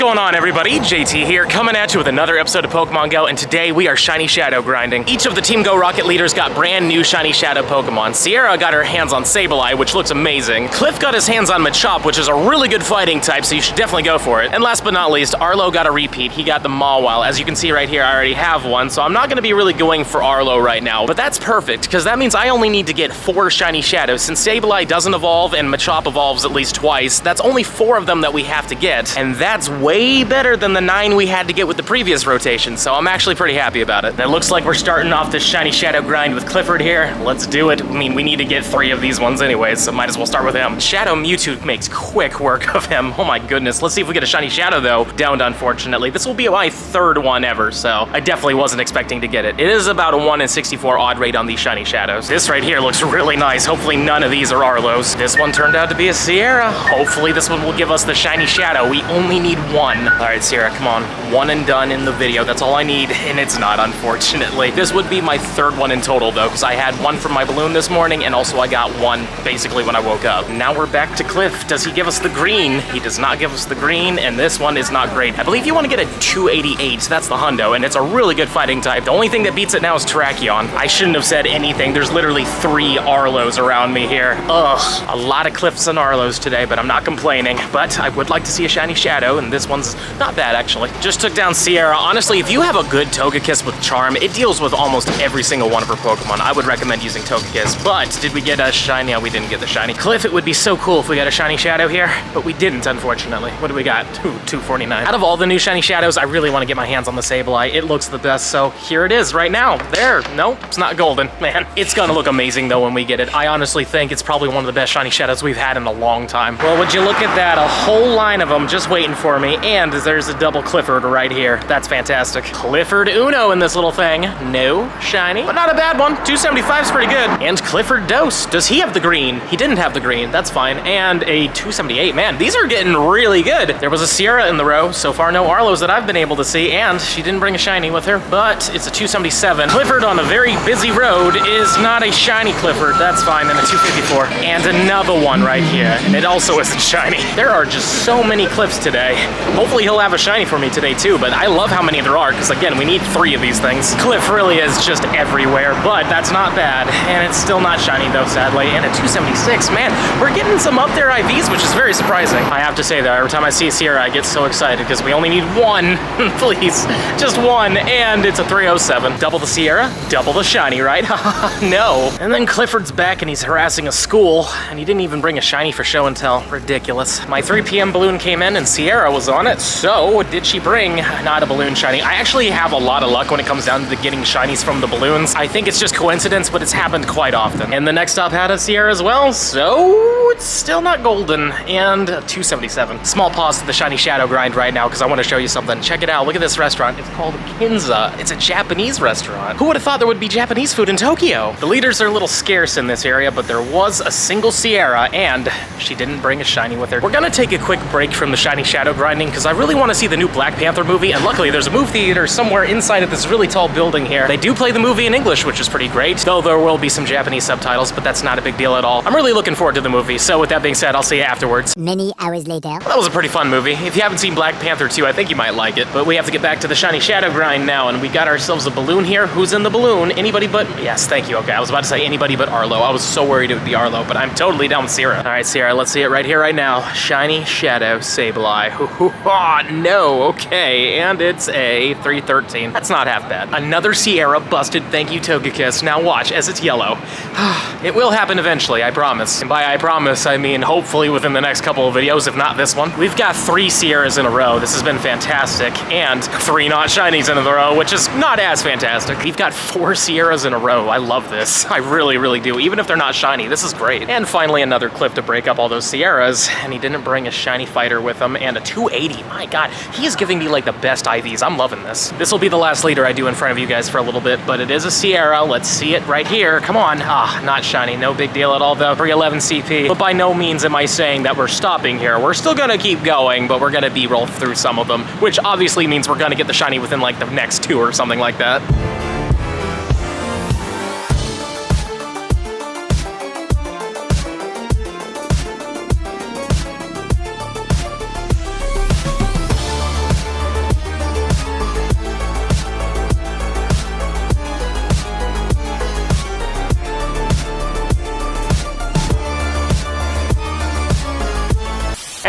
going on, everybody? JT here, coming at you with another episode of Pokemon GO, and today we are Shiny Shadow grinding. Each of the Team Go Rocket leaders got brand new Shiny Shadow Pokemon. Sierra got her hands on Sableye, which looks amazing. Cliff got his hands on Machop, which is a really good fighting type, so you should definitely go for it. And last but not least, Arlo got a repeat. He got the Mawile. As you can see right here, I already have one, so I'm not going to be really going for Arlo right now, but that's perfect, because that means I only need to get 4 Shiny Shadows. Since Sableye doesn't evolve and Machop evolves at least twice, that's only 4 of them that we have to get, and that's way better than the 9 we had to get with the previous rotation, so I'm actually pretty happy about it. And it looks like we're starting off this Shiny Shadow grind with Clifford here. Let's do it. I mean, we need to get 3 of these ones anyways, so might as well start with him. Shadow Mewtwo makes quick work of him. Oh my goodness. Let's see if we get a Shiny Shadow, though. Downed, unfortunately. This will be my 3rd one ever, so I definitely wasn't expecting to get it. It is about a 1 in 64 odd rate on these Shiny Shadows. This right here looks really nice. Hopefully none of these are Arlos. This one turned out to be a Sierra. Hopefully this one will give us the Shiny Shadow. We only need 1. All right, Sierra, come on. 1 and done in the video. That's all I need, and it's not, unfortunately. This would be my 3rd one in total, though, because I had 1 from my balloon this morning, and also I got 1 basically when I woke up. Now we're back to Cliff. Does he give us the green? He does not give us the green, and this one is not great. I believe you want to get a 288. That's the hundo, and it's a really good fighting type. The only thing that beats it now is Terrakion. I shouldn't have said anything. There's literally 3 Arlos around me here. Ugh. A lot of Cliffs and Arlos today, but I'm not complaining. But I would like to see a Shiny Shadow, and this one's not bad, actually. Just took down Sierra. Honestly, if you have a good Togekiss with Charm, it deals with almost every single one of her Pokemon. I would recommend using Togekiss. But did we get a Shiny? No, we didn't get the Shiny. Cliff, it would be so cool if we got a Shiny Shadow here, but we didn't, unfortunately. What do we got? 249. Out of all the new Shiny Shadows, I really want to get my hands on the Sableye. It looks the best, so here it is right now. There. Nope, it's not golden, man. It's gonna look amazing, though, when we get it. I honestly think it's probably one of the best Shiny Shadows we've had in a long time. Well, would you look at that? A whole line of them just waiting for me, and there's a double Clifford right here. That's fantastic. Clifford Uno in this little thing. No Shiny, but not a bad one. 275 is pretty good. And Clifford Dose. Does he have the green? He didn't have the green. That's fine. And a 278. Man, these are getting really good. There was a Sierra in the row. So far, no Arlos that I've been able to see, and she didn't bring a Shiny with her, but it's a 277. Clifford on a very busy road is not a Shiny Clifford. That's fine. And a 254. And another one right here. And it also isn't Shiny. There are just so many Cliffs today. Hopefully he'll have a Shiny for me today too, but I love how many there are, because again, we need 3 of these things. Cliff really is just everywhere, but that's not bad. And it's still not Shiny though, sadly. And a 276, man, we're getting some up there IVs, which is very surprising. I have to say though, every time I see Sierra, I get so excited, because we only need 1. Please, just 1, and it's a 307. Double the Sierra, double the Shiny, right? No. And then Clifford's back and he's harassing a school, and he didn't even bring a Shiny for show and tell. Ridiculous. My 3 p.m. balloon came in and Sierra was on it, so did she bring not a balloon Shiny? I actually have a lot of luck when it comes down to getting Shinies from the balloons. I think it's just coincidence, but it's happened quite often. And the next stop had a Sierra as well, so it's still not golden. And 277. Small pause to the Shiny Shadow grind right now, because I want to show you something. Check it out. Look at this restaurant. It's called Kinza. It's a Japanese restaurant. Who would have thought there would be Japanese food in Tokyo? The leaders are a little scarce in this area, but there was a single Sierra, and she didn't bring a Shiny with her. We're gonna take a quick break from the Shiny Shadow grinding, because I really want to see the new Black Panther movie, and luckily there's a movie theater somewhere inside of this really tall building here. They do play the movie in English, which is pretty great, though there will be some Japanese subtitles, but that's not a big deal at all. I'm really looking forward to the movie, so with that being said, I'll see you afterwards. Many hours later. Well, that was a pretty fun movie. If you haven't seen Black Panther 2, I think you might like it, but we have to get back to the Shiny Shadow grind now, and we got ourselves a balloon here. Who's in the balloon? Anybody but... Yes, thank you. Okay, I was about to say anybody but Arlo. I was so worried it would be Arlo, but I'm totally down with Sierra. All right, Sierra, let's see it right here, right now. Shiny Shadow Sableye. Oh, no. Okay, and it's a 313. That's not half bad. Another Sierra busted. Thank you, Togekiss. Now watch as it's yellow. It will happen eventually, I promise. And by I promise, I mean hopefully within the next couple of videos, if not this one. We've got 3 Sierras in a row. This has been fantastic. And 3 not Shinies in a row, which is not as fantastic. We've got 4 Sierras in a row. I love this. I really, really do. Even if they're not Shiny, this is great. And finally, another Cliff to break up all those Sierras. And he didn't bring a Shiny fighter with him. And a 280. My God, he is giving me like the best IVs. I'm loving this. This will be the last leader I do in front of you guys for a little bit, but it is a Sierra. Let's see it right here. Come on. Not Shiny. No big deal at all, though. 311 CP. But by no means am I saying that we're stopping here. We're still gonna keep going, but we're gonna B-roll through some of them, which obviously means we're gonna get the Shiny within like the next 2 or something like that.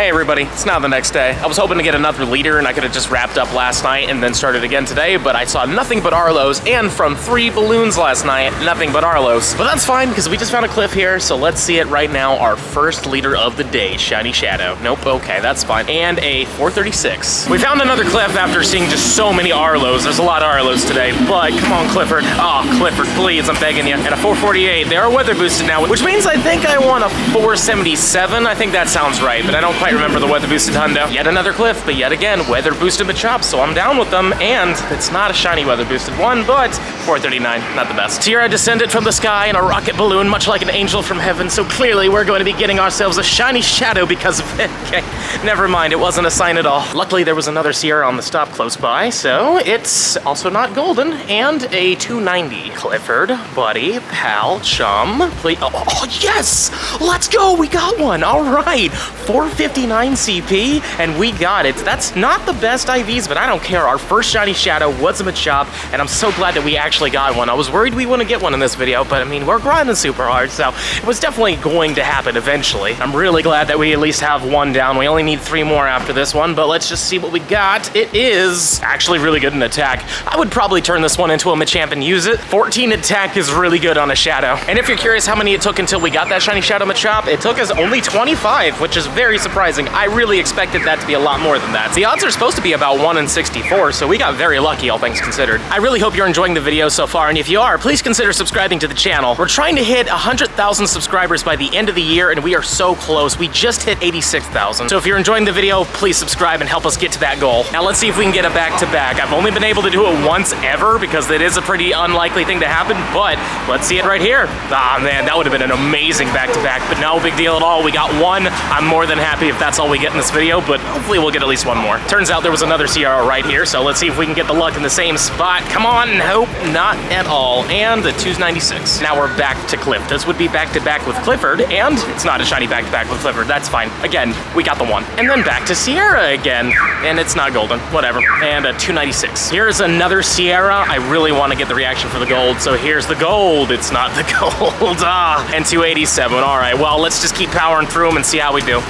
Hey everybody, it's now the next day. I was hoping to get another leader and I could have just wrapped up last night and then started again today, but I saw nothing but Arlos, and from 3 balloons last night, nothing but Arlos. But that's fine, because we just found a cliff here, so let's see it right now. Our first leader of the day, Shiny Shadow. Nope, okay, that's fine. And a 436. We found another cliff after seeing just so many Arlos. There's a lot of Arlos today, but come on, Clifford. Oh, Clifford, please, I'm begging you. And a 448. They are weather boosted now, which means I think I want a 477. I think that sounds right, but I don't quite remember the weather boosted hundo. Yet another cliff, but yet again, weather boosted Machop, so I'm down with them. And it's not a shiny weather boosted one, but 439, not the best. Tiara descended from the sky in a rocket balloon, much like an angel from heaven, so clearly we're going to be getting ourselves a shiny Shadow because of it. Okay, never mind, it wasn't a sign at all. Luckily, there was another Sierra on the stop close by, so it's also not golden, and a 290. Clifford, buddy, pal, chum, please. Oh, yes! Let's go, we got one, all right. 459 CP, and we got it. That's not the best IVs, but I don't care. Our first shiny Shadow was a Machop, and I'm so glad that we actually got one. I was worried we wouldn't get one in this video, but I mean, we're grinding super hard, so it was definitely going to happen eventually. I'm really glad that we at least have one down. We only need 3 more after this one, but let's just see what we got. It is actually really good in attack. I would probably turn this one into a Machamp and use it. 14 attack is really good on a Shadow. And if you're curious how many it took until we got that shiny Shadow Machop, it took us only 25, which is very surprising. I really expected that to be a lot more than that. The odds are supposed to be about 1 in 64, so we got very lucky, all things considered. I really hope you're enjoying the video so far, and if you are, please consider subscribing to the channel. We're trying to hit 100,000 subscribers by the end of the year, and we are so close. We just hit 86,000. So if you're enjoying the video, please subscribe and help us get to that goal. Now let's see if we can get a back-to-back. I've only been able to do it once ever, because it is a pretty unlikely thing to happen, but let's see it right here. Ah, man, that would have been an amazing back-to-back, but no big deal at all. We got one. I'm more than happy if that's all we get in this video, but hopefully we'll get at least one more. Turns out there was another Sierra right here, so let's see if we can get the luck in the same spot. Come on, nope, not at all. And the 296. Now we're back to Cliff. This would be back-to-back with Clifford, and it's not a shiny back-to-back with Clifford. That's fine. Again, we got the one. And then back to Sierra again, and it's not golden. Whatever. And a 296. Here's another Sierra. I really want to get the reaction for the gold, so here's the gold. It's not the gold. Ah, and 287. All right, well, let's just keep powering through them and see how we do.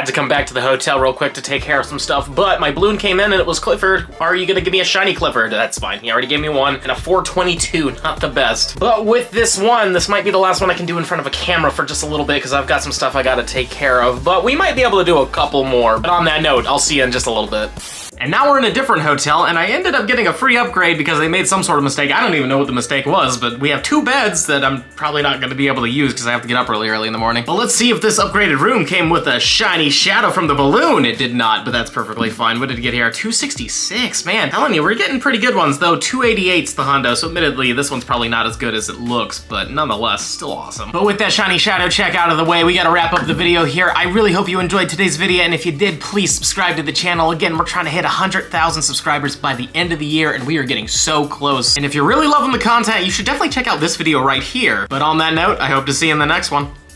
To come back to the hotel real quick to take care of some stuff, but my balloon came in and it was Clifford. Are you gonna give me a shiny Clifford? That's fine. He already gave me one, and a 422, not the best. But with this one, this might be the last one I can do in front of a camera for just a little bit, because I've got some stuff I gotta take care of, but we might be able to do a couple more. But on that note, I'll see you in just a little bit. And now we're in a different hotel, and I ended up getting a free upgrade because they made some sort of mistake. I don't even know what the mistake was, but we have 2 beds that I'm probably not gonna be able to use because I have to get up really early in the morning. But let's see if this upgraded room came with a shiny Shadow from the balloon. It did not, but that's perfectly fine. What did it get here? 266, man. Telling you, we're getting pretty good ones though. 288's the Hondo, so admittedly, this one's probably not as good as it looks, but nonetheless, still awesome. But with that shiny Shadow check out of the way, we gotta wrap up the video here. I really hope you enjoyed today's video, and if you did, please subscribe to the channel. Again, we're trying to hit 100,000 subscribers by the end of the year, and we are getting so close. And if you're really loving the content, you should definitely check out this video right here. But on that note, I hope to see you in the next one.